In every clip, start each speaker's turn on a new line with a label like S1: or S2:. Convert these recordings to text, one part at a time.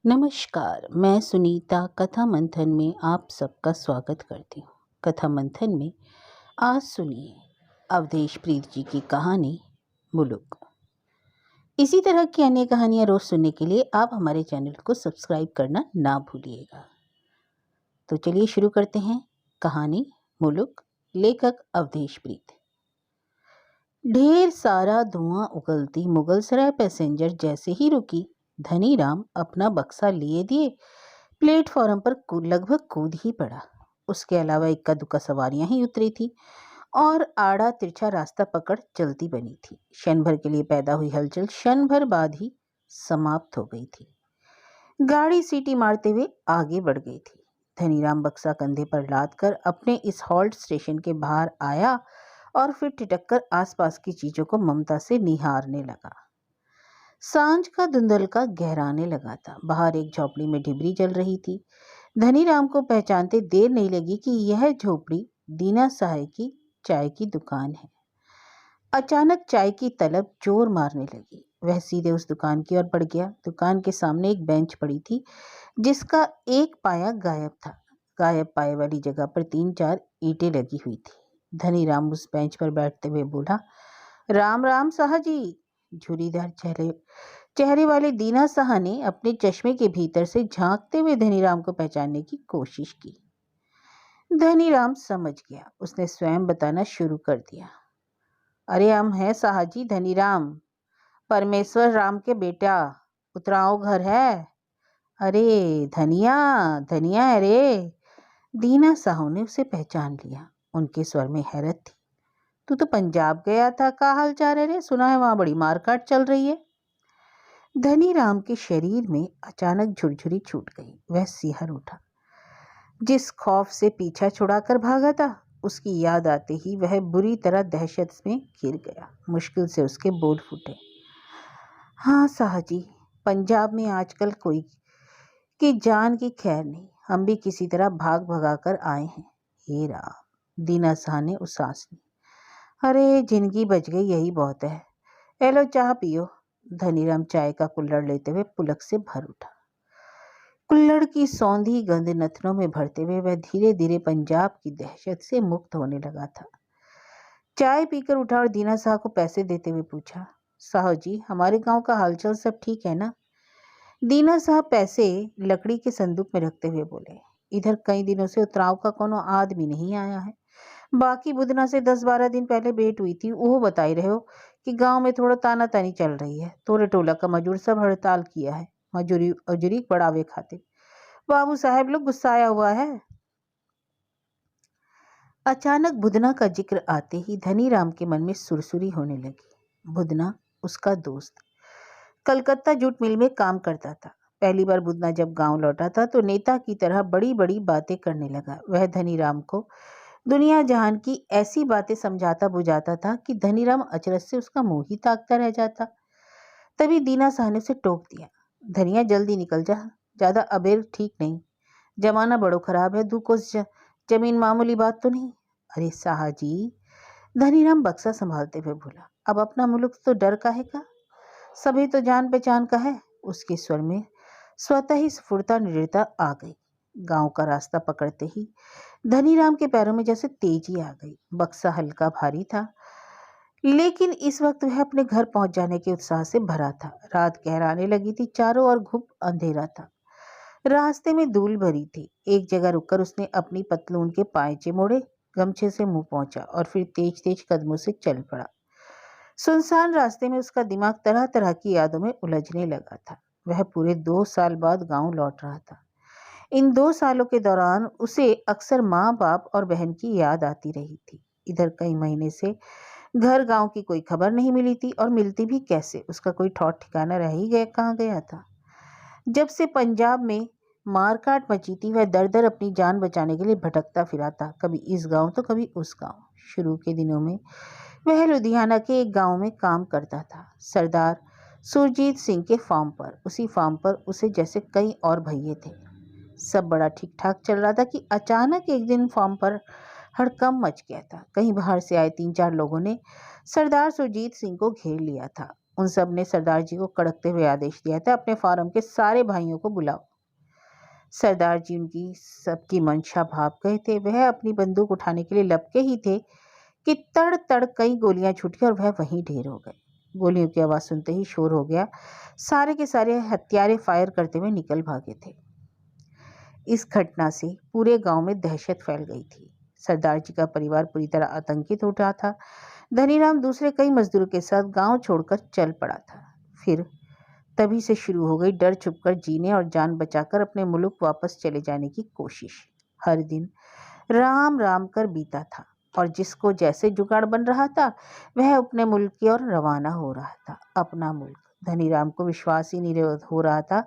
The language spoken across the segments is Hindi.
S1: नमस्कार, मैं सुनीता कथा मंथन में आप सबका स्वागत करती हूँ। कथा मंथन में आज सुनिए अवधेश प्रीत जी की कहानी मुलुक। इसी तरह की अन्य कहानियाँ रोज सुनने के लिए आप हमारे चैनल को सब्सक्राइब करना ना भूलिएगा। तो चलिए शुरू करते हैं कहानी मुलुक, लेखक अवधेश प्रीत। ढेर सारा धुआं उगलती मुगलसराय पैसेंजर जैसे ही रुकी, धनीराम अपना बक्सा लिए दिए प्लेटफॉर्म पर लगभग कूद ही पड़ा। उसके अलावा इक्का दुक्का सवारियां ही उतरी थी और आड़ा तिरछा रास्ता पकड़ चलती बनी थी। क्षण भर के लिए पैदा हुई हलचल क्षण भर बाद ही समाप्त हो गई थी। गाड़ी सीटी मारते हुए आगे बढ़ गई थी। धनीराम बक्सा कंधे पर लाद कर अपने इस हॉल्ट स्टेशन के बाहर आया और फिर टिटक कर आसपास की चीजों को ममता से निहारने लगा। सांझ का धुंधलका गहराने लगा था। बाहर एक झोपड़ी में डिबरी जल रही थी। धनीराम को पहचानते देर नहीं लगी कि यह झोपड़ी दीना साहे की चाय की दुकान है। अचानक चाय की तलब जोर मारने लगी। वह सीधे उस दुकान की ओर बढ़ गया। दुकान के सामने एक बेंच पड़ी थी जिसका एक पाया गायब था। गायब पाए वाली जगह पर 3-4 ईंटें लगी हुई थी। धनीराम उस बेंच पर बैठते हुए बोला, राम राम साहा जी। झुर्रीदार चेहरे वाले दीना साहा ने अपने चश्मे के भीतर से झांकते हुए धनीराम को पहचानने की कोशिश की। धनीराम समझ गया। उसने स्वयं बताना शुरू कर दिया। अरे हम हैं साहा जी धनीराम, परमेश्वर राम के बेटा। उतराओ घर है। अरे धनिया धनिया है रे। दीना साहू ने उसे पहचान लिया। उनके स्वर में हैरत थी। तू तो पंजाब गया था, का हाल चाल है रे? सुना है वहां बड़ी मारकाट चल रही है। धनीराम के शरीर में अचानक झुरझुरी छूट गई। वह सिहर उठा। जिस खौफ से पीछा छुड़ाकर भागा था, उसकी याद आते ही वह बुरी तरह दहशत में घिर गया। मुश्किल से उसके बोल फूटे। हाँ साहजी, पंजाब में आजकल कोई की जान की खैर नहीं। हम भी किसी तरह भाग भगा कर आए हैं। हे राम, दीना साह ने उसास ली। अरे जिंदगी बच गई, यही बहुत है। ए लो चाह पियो। धनीराम चाय का कुल्हड़ लेते हुए पुलक से भर उठा। कुल्हड़ की सौंधी गंध नथनों में भरते हुए वह धीरे धीरे पंजाब की दहशत से मुक्त होने लगा था। चाय पीकर उठा और दीना साह को पैसे देते हुए पूछा, साहू जी हमारे गांव का हालचाल सब ठीक है ना? दीना साह पैसे लकड़ी के संदूक में रखते हुए बोले, इधर कई दिनों से उतराव का कोनो आदमी नहीं आया है। बाकी बुधना से 10-12 दिन पहले भेंट हुई थी। वो बताई रहे हो कि गांव में थोड़ा ताना तानी चल रही है। तोरे टोला का मजूर सब हड़ताल किया है, मजूरी अजूरी बढ़ावे खातिर। बाबू साहब लोग गुस्साया हुआ है। अचानक बुधना का जिक्र आते ही धनीराम के मन में सुरसुरी होने लगी। बुधना उसका दोस्त कलकत्ता जूट मिल में काम करता था। पहली बार बुधना जब गांव लौटा था तो नेता की तरह बड़ी बड़ी बातें करने लगा। वह धनीराम को दुनिया जहान की ऐसी बातें समझाता बुझाता था कि धनीराम अचरज से उसका मुंह ही ताकता रह जाता। तभी दीना साह ने उसे टोक दिया, धनिया जल्दी निकल जा, ज्यादा अबेर ठीक नहीं। जमाना बड़ो खराब है। जमीन मामूली बात तो नहीं। अरे साहा जी, धनीराम बक्सा संभालते हुए बोला, अब अपना मुल्क तो डर काहे का, सभी तो जान पहचान का है। उसके स्वर में स्वतः ही स्फुरता निडरता आ गई। गांव का रास्ता पकड़ते ही धनीराम के पैरों में जैसे तेजी आ गई। बक्सा हल्का भारी था, लेकिन इस वक्त वह अपने घर पहुंच जाने के उत्साह से भरा था। रात गहराने लगी थी। चारों ओर घुप अंधेरा था। रास्ते में धूल भरी थी। एक जगह रुककर उसने अपनी पतलून के पायचे मोड़े, गमछे से मुंह पहुंचा और फिर तेज तेज कदमों से चल पड़ा। सुनसान रास्ते में उसका दिमाग तरह तरह की यादों में उलझने लगा था। वह पूरे 2 साल बाद गांव लौट रहा था। इन 2 सालों के दौरान उसे अक्सर माँ बाप और बहन की याद आती रही थी। इधर कई महीने से घर गांव की कोई खबर नहीं मिली थी, और मिलती भी कैसे? उसका कोई ठौर ठिकाना रह ही गया, कहाँ गया था? जब से पंजाब में मारकाट मची थी, वह दर दर अपनी जान बचाने के लिए भटकता फिरा था, कभी इस गांव तो कभी उस गांव। शुरू के दिनों में वह लुधियाना के एक गांव में काम करता था, सरदार सुरजीत सिंह के फार्म पर। उसी फार्म पर उसे जैसे कई और भैये थे। सब बड़ा ठीक ठाक चल रहा था कि अचानक एक दिन फार्म पर हड़कंप मच गया था। कहीं बाहर से आए 3-4 लोगों ने सरदार सुरजीत सिंह को घेर लिया था। उन सब ने सरदार जी को कड़कते हुए आदेश दिया था, अपने फार्म के सारे भाइयों को बुलाओ। सरदार जी उनकी सबकी मंशा भाप गए थे। वह अपनी बंदूक उठाने के लिए लपके ही थे कि तड़ तड़ कई गोलियां छूटी और वह वहीं ढेर हो गए। गोलियों की आवाज़ सुनते ही शोर हो गया। सारे के सारे हत्यारे फायर करते हुए निकल भागे थे। इस घटना से पूरे गांव में दहशत फैल गई थी। सरदार जी का परिवार पूरी तरह आतंकित हो रहा था। धनीराम दूसरे कई मजदूरों के साथ गांव छोड़कर चल पड़ा था। फिर तभी से शुरू हो गई डर छुपकर जीने और जान बचाकर अपने मुल्क वापस चले जाने की कोशिश। हर दिन राम राम कर बीता था और जिसको जैसे जुगाड़ बन रहा था वह अपने मुल्क की ओर रवाना हो रहा था। अपना मुल्क। धनीराम को विश्वास ही नहीं हो रहा था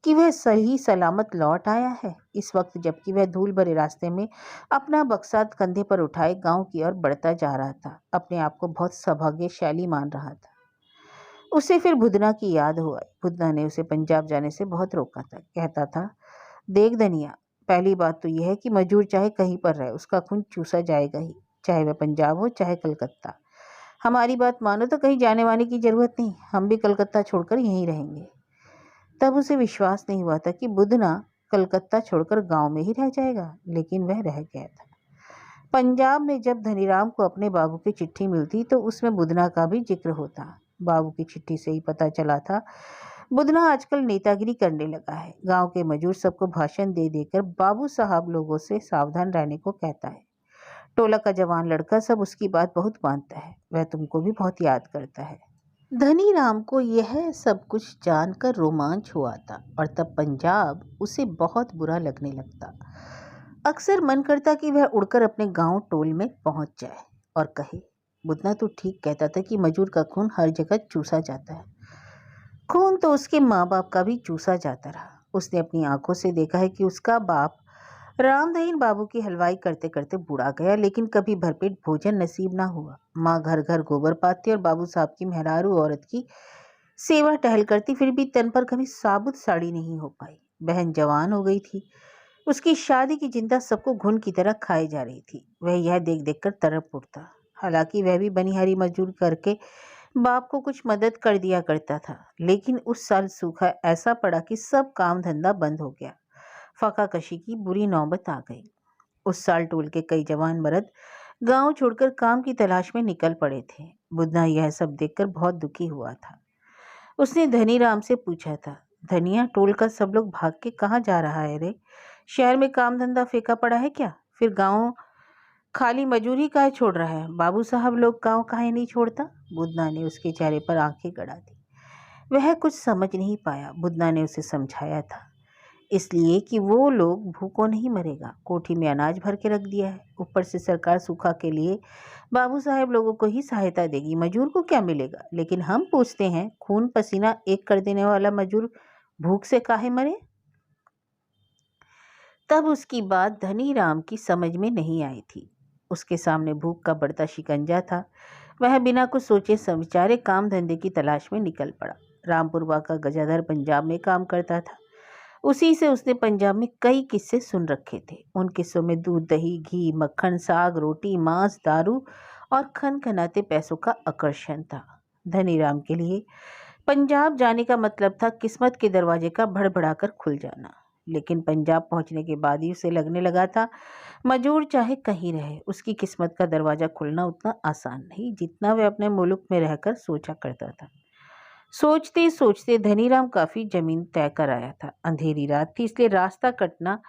S1: कि वह सही सलामत लौट आया है। इस वक्त जबकि वह धूल भरे रास्ते में अपना बक्सा कंधे पर उठाए गांव की ओर बढ़ता जा रहा था, अपने आप को बहुत सौभाग्यशाली मान रहा था। उसे फिर बुधना की याद हो आई। बुधना ने उसे पंजाब जाने से बहुत रोका था। कहता था, देख धनिया, पहली बात तो यह है कि मजदूर चाहे कहीं पर रहे उसका खून चूसा जाएगा ही, चाहे वह पंजाब हो चाहे कलकत्ता। हमारी बात मानो तो कहीं जाने वाने की जरूरत नहीं, हम भी कलकत्ता छोड़कर यहीं रहेंगे। तब उसे विश्वास नहीं हुआ था कि बुधना कलकत्ता छोड़कर गांव में ही रह जाएगा, लेकिन वह रह गया था। पंजाब में जब धनीराम को अपने बाबू की चिट्ठी मिलती तो उसमें बुधना का भी जिक्र होता। बाबू की चिट्ठी से ही पता चला था बुधना आजकल नेतागिरी करने लगा है। गांव के मजदूर सबको भाषण दे देकर बाबू साहब लोगों से सावधान रहने को कहता है। टोला का जवान लड़का सब उसकी बात बहुत मानता है। वह तुमको भी बहुत याद करता है। धनीराम को यह सब कुछ जानकर रोमांच हुआ था और तब पंजाब उसे बहुत बुरा लगने लगता। अक्सर मन करता कि वह उड़कर अपने गांव टोल में पहुंच जाए और कहे, बुधना तो ठीक कहता था कि मजदूर का खून हर जगह चूसा जाता है। खून तो उसके माँ बाप का भी चूसा जाता रहा। उसने अपनी आंखों से देखा है कि उसका बाप रामदहीन बाबू की हलवाई करते करते बूढ़ा गया, लेकिन कभी भरपेट भोजन नसीब ना हुआ। माँ घर घर गोबर पाती और बाबू साहब की मेहरारू औरत की सेवा टहल करती, फिर भी तन पर कभी साबुत साड़ी नहीं हो पाई। बहन जवान हो गई थी। उसकी शादी की चिंता सबको घुन की तरह खाई जा रही थी। वह यह देख देख कर तड़प उठता। हालांकि वह भी बनिहारी मजदूर करके बाप को कुछ मदद कर दिया करता था, लेकिन उस साल सूखा ऐसा पड़ा कि सब काम धंधा बंद हो गया। फाका कशी की बुरी नौबत आ गई। उस साल टोल के कई जवान मर्द गांव छोड़कर काम की तलाश में निकल पड़े थे। बुधना यह सब देखकर बहुत दुखी हुआ था। उसने धनीराम से पूछा था, धनिया, टोल का सब लोग भाग के कहाँ जा रहा है रे? शहर में काम धंधा फेंका पड़ा है क्या? फिर गांव खाली मजूरी काहे छोड़ रहा है? बाबू साहब लोग गांव काहे नहीं छोड़ता? बुधना ने उसके चेहरे पर आंखें गड़ा दी। वह कुछ समझ नहीं पाया। बुधना ने उसे समझाया था, इसलिए कि वो लोग भूखों नहीं मरेगा। कोठी में अनाज भर के रख दिया है। ऊपर से सरकार सूखा के लिए बाबू साहब लोगों को ही सहायता देगी, मजदूर को क्या मिलेगा? लेकिन हम पूछते हैं, खून पसीना एक कर देने वाला मजदूर भूख से काहे मरे? तब उसकी बात धनीराम की समझ में नहीं आई थी। उसके सामने भूख का बढ़ता शिकंजा था। वह बिना कुछ सोचे विचारे काम धंधे की तलाश में निकल पड़ा। रामपुरवा का गजाधर पंजाब में काम करता था। उसी से उसने पंजाब में कई किस्से सुन रखे थे। उन किस्सों में दूध, दही, घी, मक्खन, साग, रोटी, मांस, दारू और खनखनाते पैसों का आकर्षण था। धनीराम के लिए पंजाब जाने का मतलब था किस्मत के दरवाजे का भड़बड़ाकर खुल जाना। लेकिन पंजाब पहुंचने के बाद ही उसे लगने लगा था मजदूर चाहे कहीं रहे, उसकी किस्मत का दरवाजा खुलना उतना आसान नहीं जितना वह अपने मुल्क में रहकर सोचा करता था। सोचते सोचते धनीराम काफी जमीन तय कर आया था। अंधेरी रात थी, इसलिए रास्ता कटना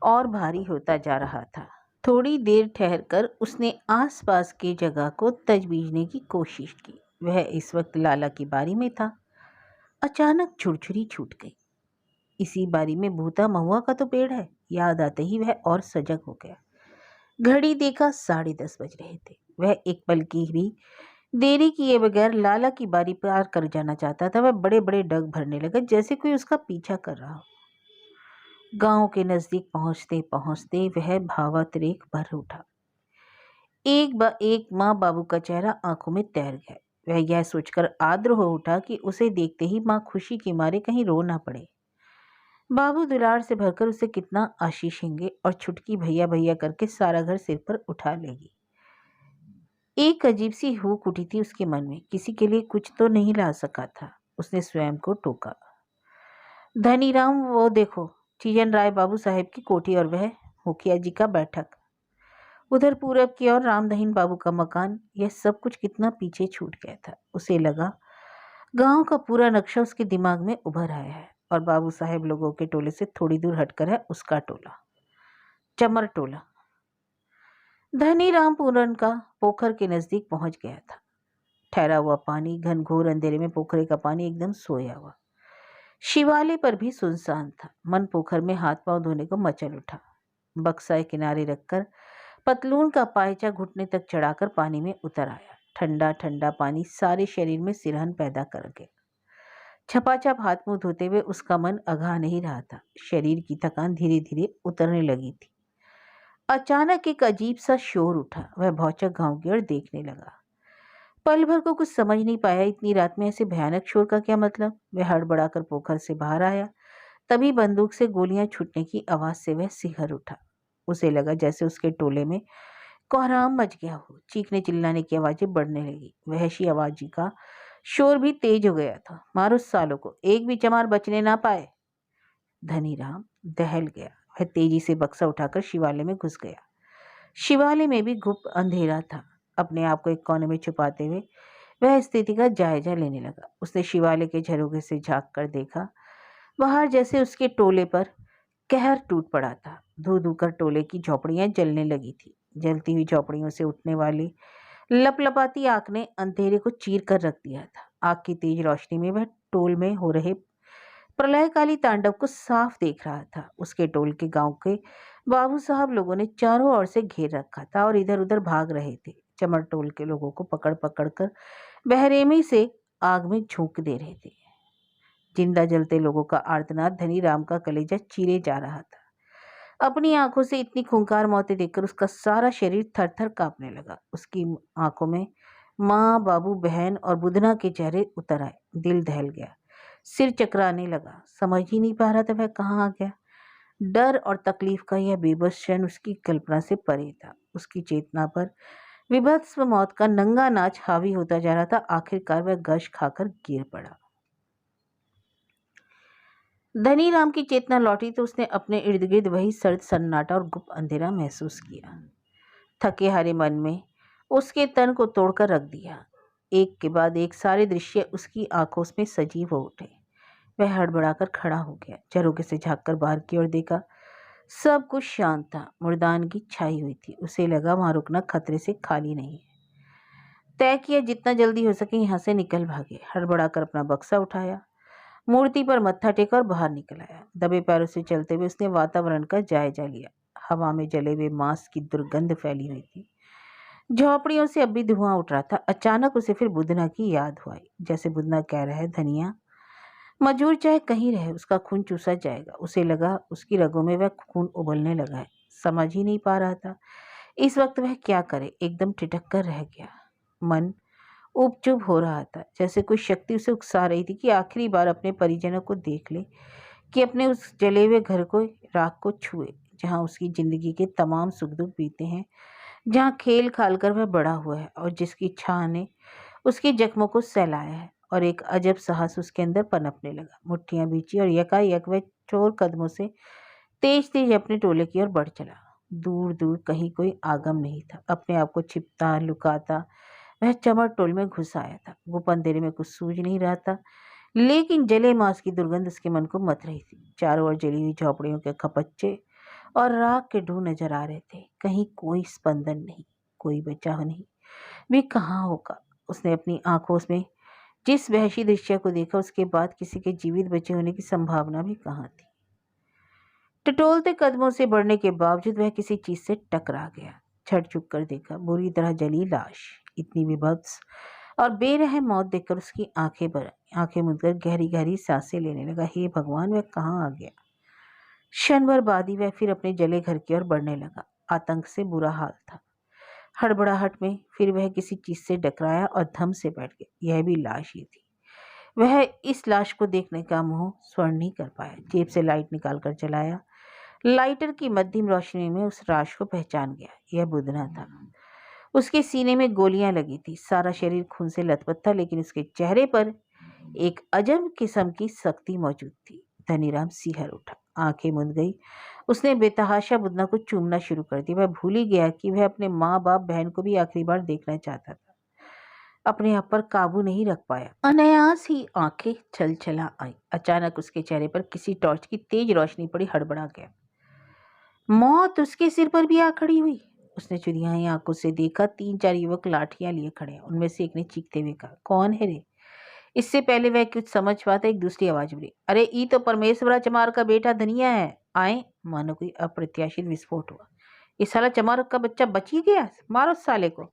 S1: और भारी होता जा रहा था। थोड़ी देर ठहरकर उसने आसपास की जगह को तजवीजने की कोशिश की। वह इस वक्त लाला की बारी में था। अचानक छुरछुरी छूट गई। इसी बारी में भूता महुआ का तो पेड़ है। याद आते ही वह और सजग हो गया। घड़ी देखा 10:30 बज रहे थे। वह एक पल की भी देरी किए बगैर लाला की बारी पार कर जाना चाहता था। वह बड़े बड़े डग भरने लगा जैसे कोई उसका पीछा कर रहा हो। गांव के नजदीक पहुंचते पहुंचते वह भावातिरेक भर उठा। एक माँ बाबू का चेहरा आंखों में तैर गया। वह यह सोचकर आर्द्र हो उठा कि उसे देखते ही माँ खुशी के मारे कहीं रो ना पड़े। बाबू दुलार से भरकर उसे कितना आशीषेंगे और छुटकी भैया भैया करके सारा घर सिर पर उठा लेगी। एक अजीब सी हुक उठी थी उसके मन में। किसी के लिए कुछ तो नहीं ला सका था। उसने स्वयं को टोका। धनीराम, वो देखो, चीजन राय बाबू साहेब की कोठी और वह मुखिया जी का बैठक। उधर पूरब की ओर रामदहीन बाबू का मकान। यह सब कुछ कितना पीछे छूट गया था। उसे लगा गांव का पूरा नक्शा उसके दिमाग में उभर आया है और बाबू साहेब लोगों के टोले से थोड़ी दूर हटकर है उसका टोला, चमर टोला। धनीराम पूरन का पोखर के नजदीक पहुंच गया था। ठहरा हुआ पानी, घनघोर अंधेरे में पोखरे का पानी एकदम सोया हुआ। शिवालय पर भी सुनसान था। मन पोखर में हाथ पांव धोने को मचल उठा। बक्साए किनारे रखकर पतलून का पायचा घुटने तक चढ़ाकर पानी में उतर आया। ठंडा ठंडा पानी सारे शरीर में सिरहन पैदा कर गया। छपाछप हाथ मुंह धोते हुए उसका मन अघा नहीं रहा था। शरीर की थकान धीरे धीरे उतरने लगी थी। अचानक एक अजीब सा शोर उठा। वह भौचक गांव की ओर देखने लगा। पल भर को कुछ समझ नहीं पाया। इतनी रात में ऐसे भयानक शोर का क्या मतलब। वह हड़बड़ाकर पोखर से बाहर आया। तभी बंदूक से गोलियां छूटने की आवाज से वह सिहर उठा। उसे लगा जैसे उसके टोले में कोहराम मच गया हो। चीखने चिल्लाने की आवाजें बढ़ने लगी। वहशी आवाज का शोर भी तेज हो गया था। मारो सालों को, एक भी चमार बचने ना पाए। धनीराम दहल गया। वह तेजी से बक्सा उठाकर शिवालय में घुस गया। शिवालय में भी घुप अंधेरा था। अपने आप को एक कोने में छुपाते हुए वह स्थिति का जायजा लेने लगा। उसने शिवालय के झरोखे से झांक कर देखा। बाहर जैसे उसके टोले पर कहर टूट पड़ा था। धू धू कर टोले की झोपड़ियां जलने लगी थी। जलती हुई झोपड़ियों से उठने वाली लपलपाती आग ने अंधेरे को चीर कर रख दिया था। आग की तेज रोशनी में वह टोल में हो रहे प्रलयकाली तांडव को साफ देख रहा था। उसके टोल के गांव के बाबू साहब लोगों ने चारों ओर से घेर रखा था और इधर उधर भाग रहे थे। चमर टोल के लोगों को पकड़ पकड़ कर बहरेमी से आग में झोंक दे रहे थे। जिंदा जलते लोगों का आर्तनाद धनीराम का कलेजा चीरे जा रहा था। अपनी आंखों से इतनी खूंखार मौतें देखकर उसका सारा शरीर थर थर कांपने लगा। उसकी आंखों में माँ, बाबू, बहन और बुधना के चेहरे उतर आए। दिल दहल गया। सिर चकराने लगा। समझ ही नहीं पा रहा था वह कहाँ आ गया। डर और तकलीफ का यह बेबस क्षण उसकी कल्पना से परे था। उसकी चेतना पर विभत्स मौत का नंगा नाच हावी होता जा रहा था। आखिरकार वह गश खाकर गिर पड़ा। धनीराम की चेतना लौटी तो उसने अपने इर्द गिर्द वही सर्द सन्नाटा और गुप्त अंधेरा महसूस किया। थके हारे मन में उसके तन को तोड़कर रख दिया। एक के बाद एक सारे दृश्य उसकी आंखों में सजीव हो उठे। वह हड़बड़ाकर खड़ा हो गया। झरोखे से झांककर बाहर की ओर देखा। सब कुछ शांत था। मुर्दानगी छाई हुई थी। उसे लगा वहां रुकना खतरे से खाली नहीं है। तय किया जितना जल्दी हो सके यहाँ से निकल भागे। हड़बड़ाकर अपना बक्सा उठाया, मूर्ति पर मत्था टेका और बाहर निकल आया। दबे पैरों से चलते हुए उसने वातावरण का जायजा लिया। हवा में जले हुए मांस की दुर्गंध फैली हुई थी। झोपड़ियों से अब भी धुआं उठ रहा था। अचानक उसे फिर बुधना की याद हुई। जैसे बुधना कह रहा है, धनिया मजूर चाहे कहीं रहे, उसका खून चूसा जाएगा। उसे लगा उसकी रगों में वह खून उबलने लगा है। समझ ही नहीं पा रहा था इस वक्त वह क्या करे। एकदम ठिठक कर रह गया। मन उपचुप हो रहा था। जैसे कोई शक्ति उसे उकसा रही थी कि आखिरी बार अपने परिजनों को देख ले, कि अपने उस जले हुए घर को, राख को छुए, जहाँ उसकी जिंदगी के तमाम सुख दुख बीते हैं, जहाँ खेल खाल कर वह बड़ा हुआ है और जिसकी छाह ने उसके जख्मों को सहलाया है। और एक अजब साहस उसके अंदर पनपने लगा। मुट्ठियां बीची और यकायक वह चोर कदमों से तेज तेज अपने टोले की ओर बढ़ चला। दूर दूर कहीं कोई आगम नहीं था। अपने आप को छिपता लुकाता वह चमर टोल में घुस आया था। गुप अंधेरे में कुछ सूझ नहीं रहा था, लेकिन जले मांस की दुर्गंध उसके मन को मत रही थी। चारों ओर जली हुई झोपड़ियों के खपच्चे और राख के ढूं नजर आ रहे थे। कहीं कोई स्पंदन नहीं, कोई बचाव नहीं। वे कहाँ होगा। उसने अपनी आंखों में जिस वहशी दृश्य को देखा, उसके बाद किसी के जीवित बचे होने की संभावना भी कहाँ थी। टटोलते कदमों से बढ़ने के बावजूद वह किसी चीज से टकरा गया। झट झुक कर देखा, बुरी तरह जली लाश। इतनी विभत्स और बेरहम मौत देखकर उसकी आंखें भर आई। आंखें मूंदकर गहरी गहरी सांसें लेने लगा। हे भगवान, वह कहाँ आ गया। क्षण भर बाद ही वह फिर अपने जले घर की ओर बढ़ने लगा। आतंक से बुरा हाल था। हड़बड़ाहट में फिर वह किसी चीज से टकराया और धम से बैठ गया। यह भी लाश ही थी। वह इस लाश को देखने का मुंह स्वर्ण नहीं कर पाया। जेब से लाइट निकालकर जलाया। लाइटर की मध्यम रोशनी में उस लाश को पहचान गया। यह बुधना था। उसके सीने में गोलियां लगी थी, सारा शरीर खून से लथपथ था, लेकिन उसके चेहरे पर एक अजब किस्म की सख्ती मौजूद थी। धनीराम सिहर उठा, आंखें मूंद गई। उसने बेतहाशा बुदना को चूमना शुरू कर दिया। वह भूल ही गया कि वह अपने माँ बाप बहन को भी आखिरी बार देखना चाहता था। अपने आप पर काबू नहीं रख पाया, अनायास ही आंखें छलछला आई। अचानक उसके चेहरे पर किसी टॉर्च की तेज रोशनी पड़ी, हड़बड़ा गया। मौत उसके सिर पर भी आ खड़ी हुई। उसने चुरियाई आंखों से देखा, 3-4 युवक लाठियां लिए खड़े हैं। उनमें से एक ने चीखते हुए कहा, कौन है रे? इससे पहले वह कुछ समझ पाता, एक दूसरी आवाज बोली, अरे ई तो परमेश्वरा चमार का बेटा धनिया है। आए। मानो कोई अप्रत्याशित विस्फोट हुआ। इस साला चमार का बच्चा बच ही गया, मारो साले को।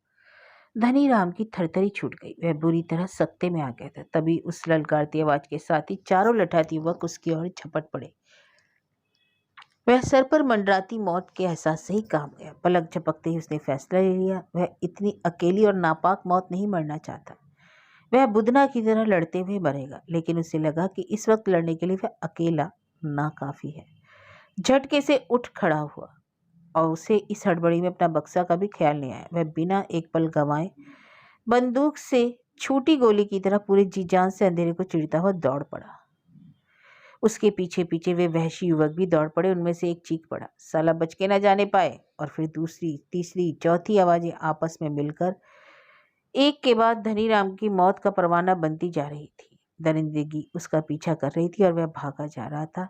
S1: धनीराम की थरथरी छूट गई। वह बुरी तरह सख्ते में आ गया था। तभी उस ललकारती आवाज के साथ ही चारों लठाती युवक उसकी ओर झपट पड़े। वह सर पर मंडराती मौत के एहसास से ही काम गया। पलक झपकते ही उसने फैसला ले लिया। वह इतनी अकेली और नापाक मौत नहीं मरना चाहता। वह बुदना की तरह लड़ते हुए मरेगा, लेकिन उसे लगा कि इस वक्त लड़ने के लिए वह अकेला नाकाफी है। झटके से उठ खड़ा हुआ और उसे इस हड़बड़ी में अपना बक्सा का भी ख्याल नहीं आया। वह बिना एक पल गंवाए बंदूक से छूटी गोली की तरह पूरे जी जान से अंधेरे को चिढ़ता हुआ दौड़ पड़ा। उसके पीछे पीछे वे वहशी युवक भी दौड़ पड़े। उनमें से एक चीख पड़ा, साला बच के न जाने पाए। और फिर दूसरी, तीसरी, चौथी आवाजें आपस में मिलकर एक के बाद धनीराम की मौत का परवाना बनती जा रही थी। दरिंदगी उसका पीछा कर रही थी और वह भागा जा रहा था,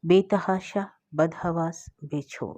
S1: बेतहाशा, बदहवास, बेछोड़।